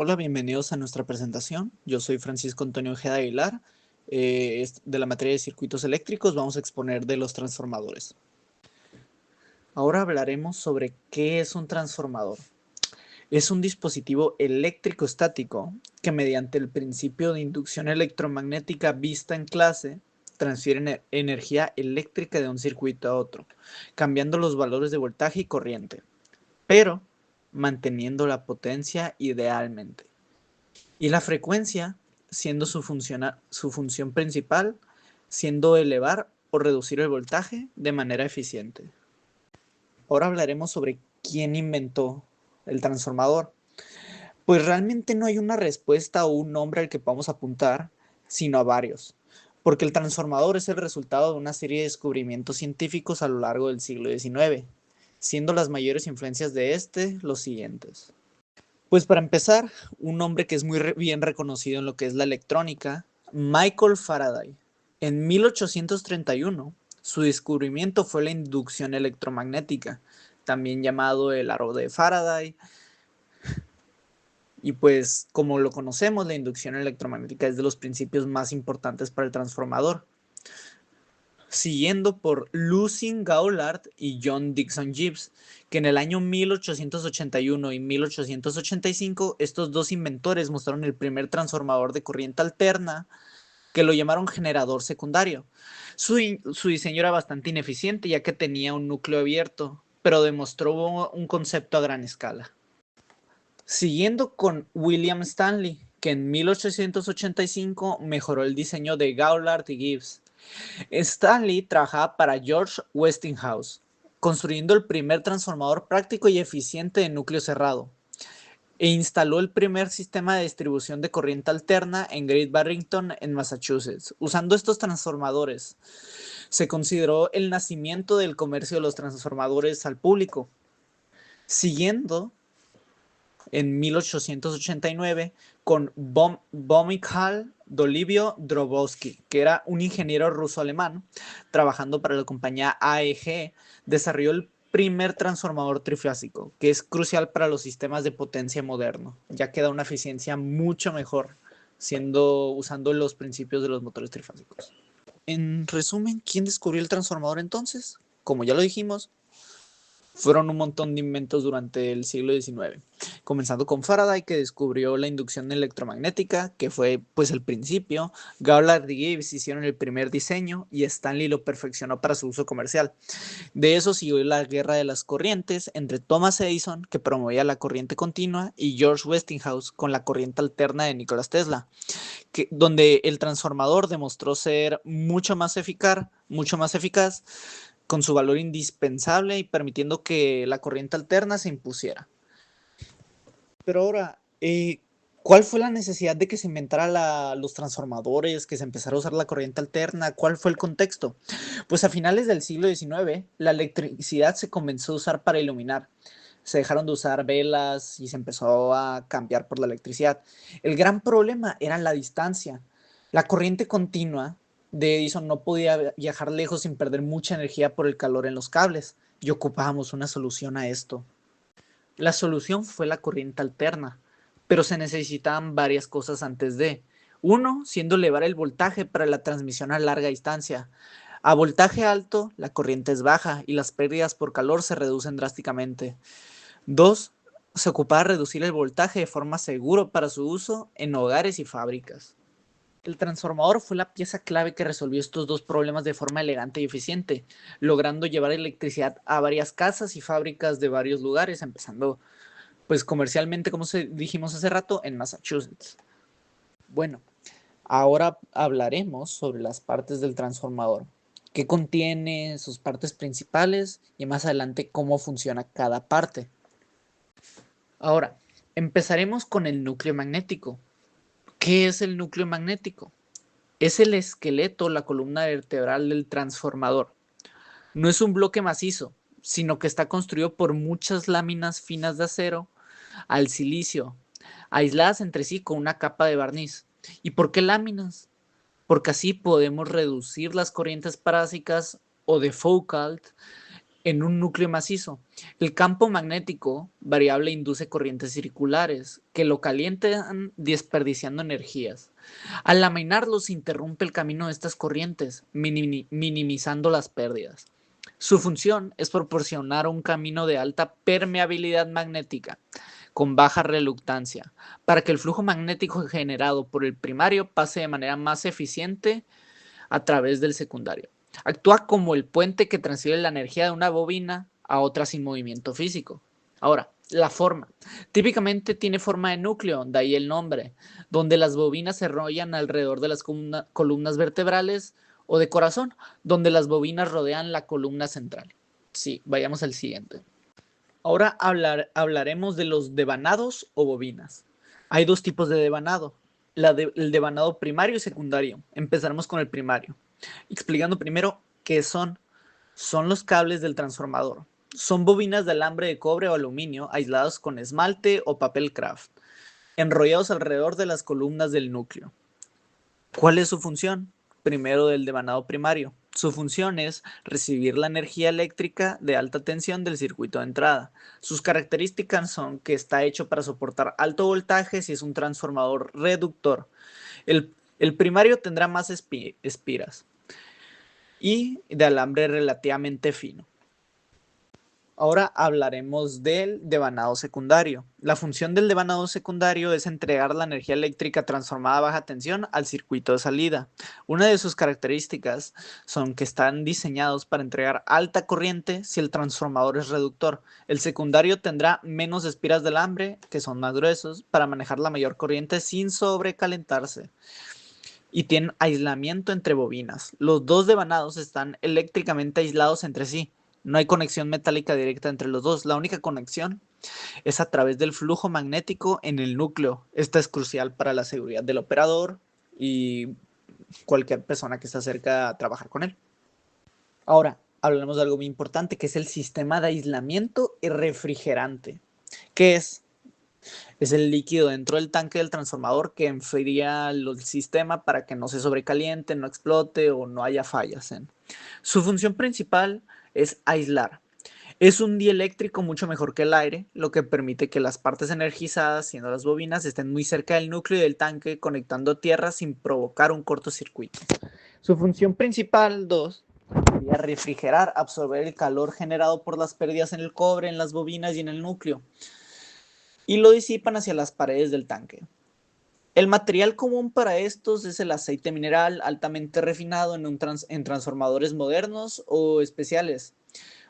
Hola, bienvenidos a nuestra presentación. Yo soy Francisco Antonio Ojeda Aguilar. De la materia de circuitos eléctricos vamos a exponer de los transformadores. Ahora hablaremos sobre qué es un transformador. Es un dispositivo eléctrico estático que mediante el principio de inducción electromagnética vista en clase transfiere energía eléctrica de un circuito a otro, cambiando los valores de voltaje y corriente, pero manteniendo la potencia idealmente. Y la frecuencia siendo su función principal, siendo elevar o reducir el voltaje de manera eficiente. Ahora hablaremos sobre quién inventó el transformador. Pues realmente no hay una respuesta o un nombre al que podamos apuntar, sino a varios, porque el transformador es el resultado de una serie de descubrimientos científicos a lo largo del siglo XIX, siendo las mayores influencias de este los siguientes. Pues para empezar, un hombre que es muy bien reconocido en lo que es la electrónica, Michael Faraday. En 1831, su descubrimiento fue la inducción electromagnética, también llamado el aro de Faraday. Y pues, como lo conocemos, la inducción electromagnética es de los principios más importantes para el transformador, siguiendo por Lucien Gaulard y John Dixon Gibbs, que en el año 1881 y 1885 estos dos inventores mostraron el primer transformador de corriente alterna, que lo llamaron generador secundario. Su diseño era bastante ineficiente ya que tenía un núcleo abierto, pero demostró un concepto a gran escala. Siguiendo con William Stanley, que en 1885 mejoró el diseño de Gaulard y Gibbs. Stanley trabajaba para George Westinghouse, construyendo el primer transformador práctico y eficiente de núcleo cerrado, e instaló el primer sistema de distribución de corriente alterna en Great Barrington, en Massachusetts. Usando estos transformadores, se consideró el nacimiento del comercio de los transformadores al público. Siguiendo en 1889 con Bomikhal Dolivio Drobowski, que era un ingeniero ruso-alemán trabajando para la compañía AEG, desarrolló el primer transformador trifásico, que es crucial para los sistemas de potencia moderno, ya que da una eficiencia mucho mejor usando los principios de los motores trifásicos. En resumen, ¿quién descubrió el transformador entonces? Como ya lo dijimos, fueron un montón de inventos durante el siglo XIX, comenzando con Faraday, que descubrió la inducción electromagnética, que fue pues el principio. Gaulard y Gibbs hicieron el primer diseño y Stanley lo perfeccionó para su uso comercial. De eso siguió la guerra de las corrientes entre Thomas Edison, que promovía la corriente continua, y George Westinghouse con la corriente alterna de Nikola Tesla, donde el transformador demostró ser mucho más eficaz, con su valor indispensable y permitiendo que la corriente alterna se impusiera. Pero ahora, ¿cuál fue la necesidad de que se inventara los transformadores, que se empezara a usar la corriente alterna? ¿Cuál fue el contexto? Pues a finales del siglo XIX, la electricidad se comenzó a usar para iluminar. Se dejaron de usar velas y se empezó a cambiar por la electricidad. El gran problema era la distancia. La corriente continua de Edison no podía viajar lejos sin perder mucha energía por el calor en los cables, y ocupábamos una solución a esto. La solución fue la corriente alterna, pero se necesitaban varias cosas antes de. Uno, siendo elevar el voltaje para la transmisión a larga distancia. A voltaje alto, la corriente es baja y las pérdidas por calor se reducen drásticamente. Dos, se ocupaba reducir el voltaje de forma segura para su uso en hogares y fábricas. El transformador fue la pieza clave que resolvió estos dos problemas de forma elegante y eficiente, logrando llevar electricidad a varias casas y fábricas de varios lugares, empezando pues comercialmente, como dijimos hace rato, en Massachusetts. Bueno, ahora hablaremos sobre las partes del transformador, qué contiene, sus partes principales y más adelante cómo funciona cada parte. Ahora, empezaremos con el núcleo magnético. ¿Qué es el núcleo magnético? Es el esqueleto, la columna vertebral del transformador. No es un bloque macizo, sino que está construido por muchas láminas finas de acero al silicio, aisladas entre sí con una capa de barniz. ¿Y por qué láminas? Porque así podemos reducir las corrientes parásicas o de Foucault en un núcleo macizo. El campo magnético variable induce corrientes circulares que lo calientan desperdiciando energías. Al laminarlo se interrumpe el camino de estas corrientes, minimizando las pérdidas. Su función es proporcionar un camino de alta permeabilidad magnética con baja reluctancia, para que el flujo magnético generado por el primario pase de manera más eficiente a través del secundario. Actúa como el puente que transfiere la energía de una bobina a otra sin movimiento físico. Ahora, la forma. Típicamente tiene forma de núcleo, de ahí el nombre, donde las bobinas se enrollan alrededor de las columnas vertebrales, o de corazón, donde las bobinas rodean la columna central. Sí, vayamos al siguiente. Ahora hablaremos de los devanados o bobinas. Hay dos tipos de devanado, el devanado primario y secundario. Empezaremos con el primario, explicando primero qué son. Son los cables del transformador. Son bobinas de alambre de cobre o aluminio aislados con esmalte o papel craft, enrollados alrededor de las columnas del núcleo. ¿Cuál es su función? Primero, del devanado primario. Su función es recibir la energía eléctrica de alta tensión del circuito de entrada. Sus características son que está hecho para soportar alto voltaje si es un transformador reductor. El primario tendrá más espiras y de alambre relativamente fino. Ahora hablaremos del devanado secundario. La función del devanado secundario es entregar la energía eléctrica transformada a baja tensión al circuito de salida. Una de sus características son que están diseñados para entregar alta corriente si el transformador es reductor. El secundario tendrá menos espiras de alambre, que son más gruesos, para manejar la mayor corriente sin sobrecalentarse. Y tienen aislamiento entre bobinas. Los dos devanados están eléctricamente aislados entre sí. No hay conexión metálica directa entre los dos. La única conexión es a través del flujo magnético en el núcleo. Esta es crucial para la seguridad del operador y cualquier persona que se acerca a trabajar con él. Ahora, hablemos de algo muy importante, que es el sistema de aislamiento y refrigerante. ¿Qué es? Es el líquido dentro del tanque del transformador que enfría el sistema para que no se sobrecaliente, no explote o no haya fallas. Su función principal es aislar. Es un dieléctrico mucho mejor que el aire, lo que permite que las partes energizadas, siendo las bobinas, estén muy cerca del núcleo y del tanque, conectando tierra sin provocar un cortocircuito. Su función principal, 2, sería refrigerar, absorber el calor generado por las pérdidas en el cobre, en las bobinas y en el núcleo, y lo disipan hacia las paredes del tanque. El material común para estos es el aceite mineral altamente refinado en transformadores modernos o especiales.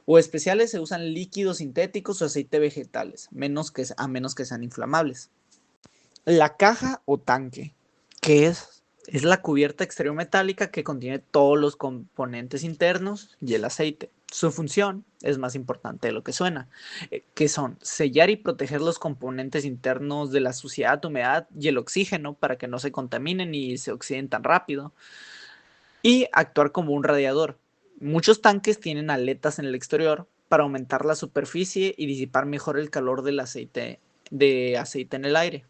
O especiales se usan líquidos sintéticos o aceite vegetales, a menos que sean inflamables. La caja o tanque, ¿qué es? Es la cubierta exterior metálica que contiene todos los componentes internos y el aceite. Su función es más importante de lo que suena, que son sellar y proteger los componentes internos de la suciedad, humedad y el oxígeno para que no se contaminen y se oxiden tan rápido, y actuar como un radiador. Muchos tanques tienen aletas en el exterior para aumentar la superficie y disipar mejor el calor del aceite en el aire.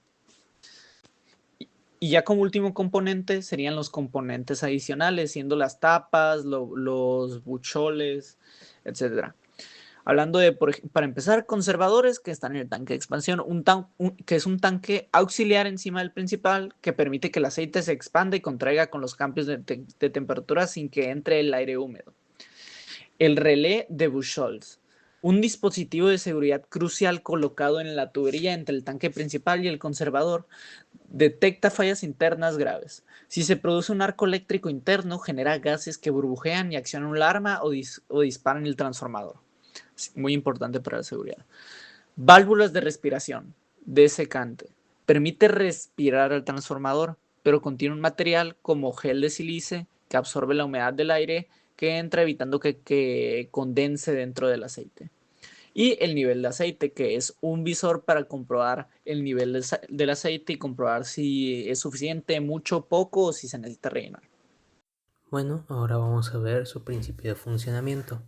Y ya como último componente serían los componentes adicionales, siendo las tapas, los bucholes, etc. Hablando de, para empezar, conservadores que están en el tanque de expansión, que es un tanque auxiliar encima del principal que permite que el aceite se expanda y contraiga con los cambios de temperatura sin que entre el aire húmedo. El relé de Buchholz, un dispositivo de seguridad crucial colocado en la tubería entre el tanque principal y el conservador, detecta fallas internas graves. Si se produce un arco eléctrico interno, genera gases que burbujean y accionan una alarma o disparan el transformador. Muy importante para la seguridad. Válvulas de respiración desecante. Permite respirar al transformador, pero contiene un material como gel de sílice que absorbe la humedad del aire que entra, evitando que condense dentro del aceite. Y el nivel de aceite, que es un visor para comprobar el nivel del aceite y comprobar si es suficiente, mucho, poco o si se necesita rellenar. Bueno, ahora vamos a ver su principio de funcionamiento.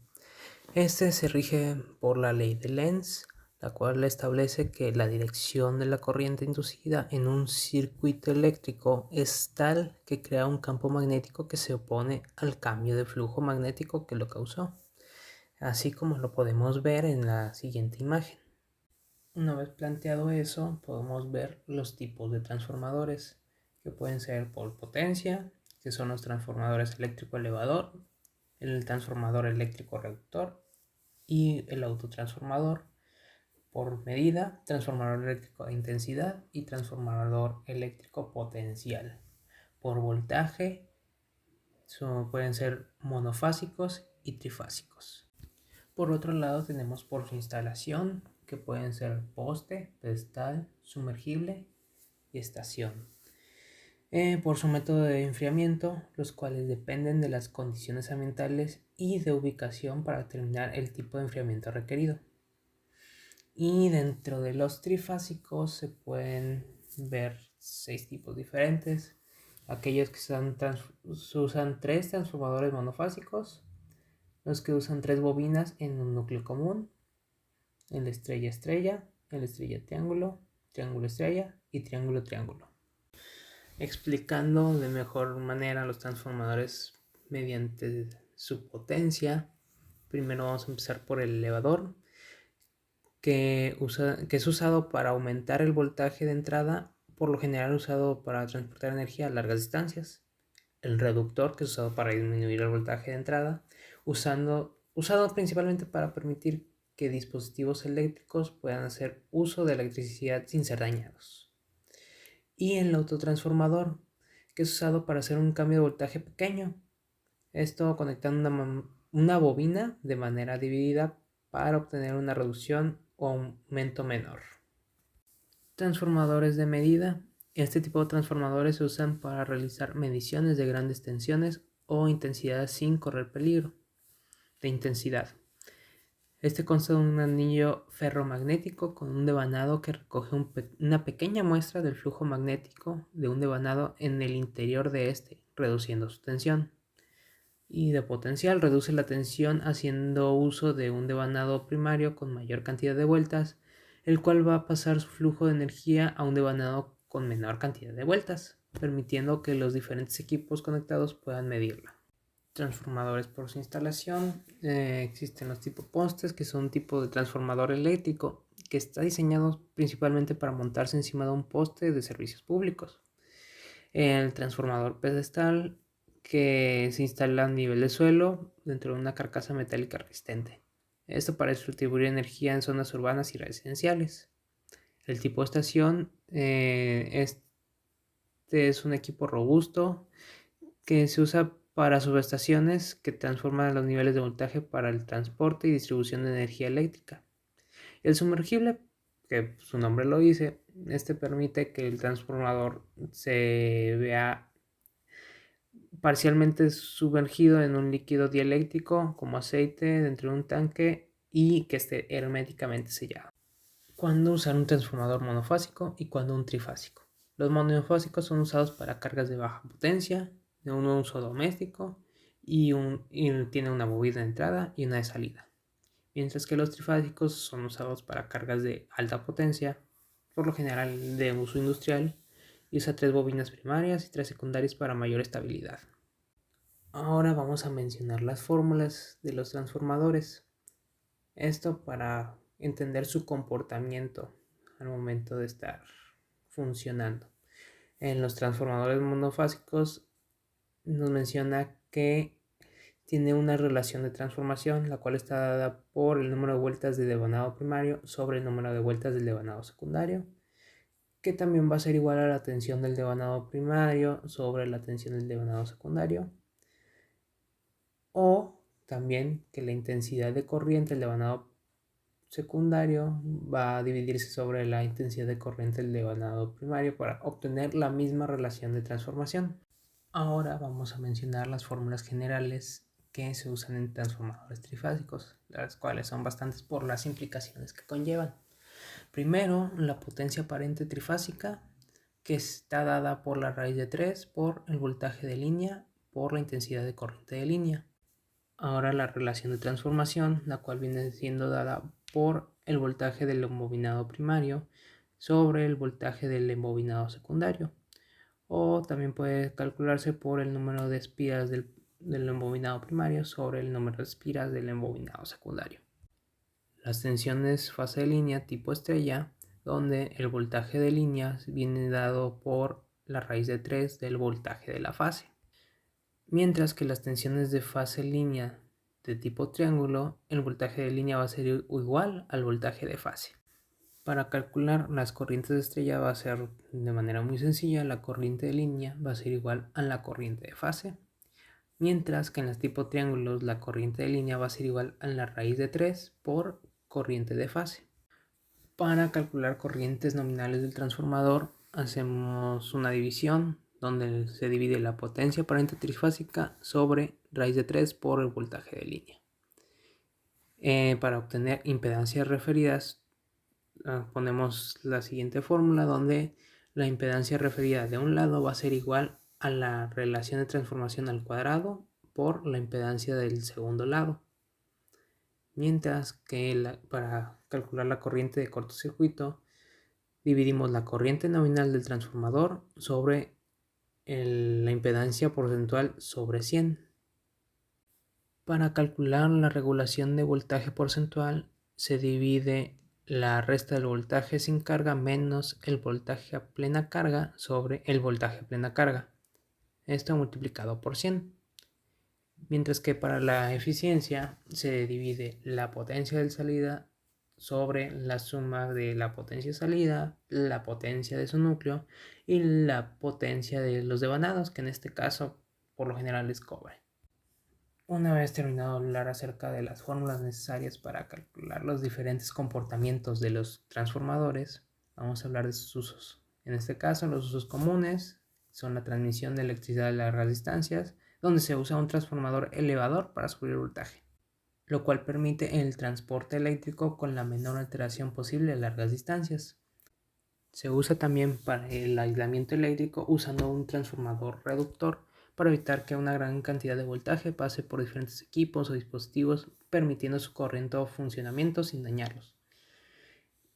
Este se rige por la ley de Lenz, la cual establece que la dirección de la corriente inducida en un circuito eléctrico es tal que crea un campo magnético que se opone al cambio de flujo magnético que lo causó. así como lo podemos ver en la siguiente imagen. Una vez planteado eso, podemos ver los tipos de transformadores, que pueden ser por potencia, que son los transformadores eléctrico elevador, el transformador eléctrico reductor y el autotransformador; por medida, transformador eléctrico de intensidad y transformador eléctrico potencial; por voltaje, pueden ser monofásicos y trifásicos. Por otro lado, tenemos por su instalación, que pueden ser poste, pedestal, sumergible y estación. Por su método de enfriamiento, los cuales dependen de las condiciones ambientales y de ubicación para determinar el tipo de enfriamiento requerido. Y dentro de los trifásicos se pueden ver 6 tipos diferentes. Aquellos que usan 3 transformadores monofásicos, los que usan 3 bobinas en un núcleo común, el estrella-estrella, el estrella-triángulo, triángulo-estrella y triángulo-triángulo. Explicando de mejor manera los transformadores mediante su potencia, primero vamos a empezar por el elevador, que es usado para aumentar el voltaje de entrada, por lo general usado para transportar energía a largas distancias. El reductor, que es usado para disminuir el voltaje de entrada, usado principalmente para permitir que dispositivos eléctricos puedan hacer uso de electricidad sin ser dañados. Y el autotransformador, que es usado para hacer un cambio de voltaje pequeño, esto conectando una bobina de manera dividida para obtener una reducción o aumento menor. Transformadores de medida. Este tipo de transformadores se usan para realizar mediciones de grandes tensiones o intensidades sin correr peligro de intensidad. Este consta de un anillo ferromagnético con un devanado que recoge una pequeña muestra del flujo magnético de un devanado en el interior de este, reduciendo su tensión. Y de potencial, reduce la tensión haciendo uso de un devanado primario con mayor cantidad de vueltas, el cual va a pasar su flujo de energía a un devanado con menor cantidad de vueltas, permitiendo que los diferentes equipos conectados puedan medirla. Transformadores por su instalación. Existen los tipo postes, que son un tipo de transformador eléctrico que está diseñado principalmente para montarse encima de un poste de servicios públicos. El transformador pedestal, que se instala a nivel de suelo dentro de una carcasa metálica resistente. Esto para distribuir energía en zonas urbanas y residenciales. El tipo de estación, este es un equipo robusto que se usa para subestaciones que transforman los niveles de voltaje para el transporte y distribución de energía eléctrica. El sumergible, que su nombre lo dice, este permite que el transformador se vea parcialmente sumergido en un líquido dieléctrico como aceite dentro de un tanque y que esté herméticamente sellado. ¿Cuándo usar un transformador monofásico y cuándo un trifásico? Los monofásicos son usados para cargas de baja potencia, de un uso doméstico y tiene una bobina de entrada y una de salida. Mientras que los trifásicos son usados para cargas de alta potencia, por lo general de uso industrial, y usa 3 bobinas primarias y 3 secundarias para mayor estabilidad. Ahora vamos a mencionar las fórmulas de los transformadores. Esto para entender su comportamiento al momento de estar funcionando. En los transformadores monofásicos nos menciona que tiene una relación de transformación, la cual está dada por el número de vueltas del devanado primario sobre el número de vueltas del devanado secundario, que también va a ser igual a la tensión del devanado primario sobre la tensión del devanado secundario, o también que la intensidad de corriente del devanado secundario va a dividirse sobre la intensidad de corriente del devanado primario para obtener la misma relación de transformación. Ahora vamos a mencionar las fórmulas generales que se usan en transformadores trifásicos, las cuales son bastantes por las implicaciones que conllevan. Primero, la potencia aparente trifásica, que está dada por la raíz de 3 por el voltaje de línea por la intensidad de corriente de línea. Ahora la relación de transformación, la cual viene siendo dada por el voltaje del embobinado primario sobre el voltaje del embobinado secundario. O también puede calcularse por el número de espiras del del embobinado primario sobre el número de espiras del embobinado secundario. Las tensiones fase de línea tipo estrella, donde el voltaje de línea viene dado por la raíz de 3 del voltaje de la fase. Mientras que las tensiones de fase línea de tipo triángulo, el voltaje de línea va a ser igual al voltaje de fase. Para calcular las corrientes de estrella va a ser de manera muy sencilla, la corriente de línea va a ser igual a la corriente de fase, mientras que en los tipo triángulos la corriente de línea va a ser igual a la raíz de 3 por corriente de fase. Para calcular corrientes nominales del transformador hacemos una división donde se divide la potencia aparente trifásica sobre raíz de 3 por el voltaje de línea. Para obtener impedancias referidas ponemos la siguiente fórmula donde la impedancia referida de un lado va a ser igual a la relación de transformación al cuadrado por la impedancia del segundo lado. Mientras que para calcular la corriente de cortocircuito dividimos la corriente nominal del transformador sobre la impedancia porcentual sobre 100. Para calcular la regulación de voltaje porcentual se divide la resta del voltaje sin carga menos el voltaje a plena carga sobre el voltaje a plena carga. Esto multiplicado por 100. Mientras que para la eficiencia se divide la potencia de salida sobre la suma de la potencia de salida, la potencia de su núcleo y la potencia de los devanados, que en este caso por lo general es cobre. Una vez terminado de hablar acerca de las fórmulas necesarias para calcular los diferentes comportamientos de los transformadores, vamos a hablar de sus usos. En este caso, los usos comunes son la transmisión de electricidad a largas distancias, donde se usa un transformador elevador para subir el voltaje, lo cual permite el transporte eléctrico con la menor alteración posible a largas distancias. Se usa también para el aislamiento eléctrico usando un transformador reductor para evitar que una gran cantidad de voltaje pase por diferentes equipos o dispositivos, permitiendo su correcto funcionamiento sin dañarlos.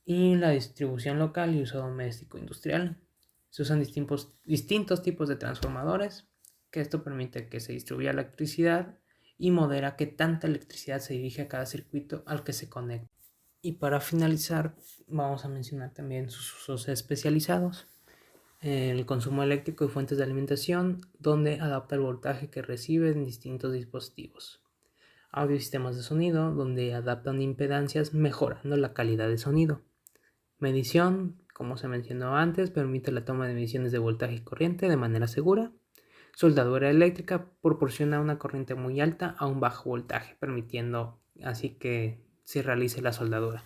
Y la distribución local y uso doméstico industrial. Se usan distintos tipos de transformadores, que esto permite que se distribuya la electricidad y modera que tanta electricidad se dirige a cada circuito al que se conecta. Y para finalizar, vamos a mencionar también sus usos especializados. El consumo eléctrico y fuentes de alimentación, donde adapta el voltaje que recibe en distintos dispositivos. Audio y sistemas de sonido, donde adaptan impedancias mejorando la calidad de sonido. Medición, como se mencionó antes, permite la toma de mediciones de voltaje y corriente de manera segura. Soldadura eléctrica proporciona una corriente muy alta a un bajo voltaje, permitiendo así que se realice la soldadura.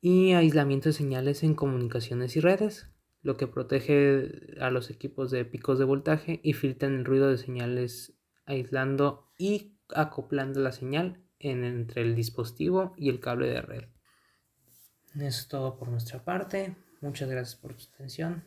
Y aislamiento de señales en comunicaciones y redes, lo que protege a los equipos de picos de voltaje y filtran el ruido de señales, aislando y acoplando la señal entre el dispositivo y el cable de red. Eso es todo por nuestra parte. Muchas gracias por su atención.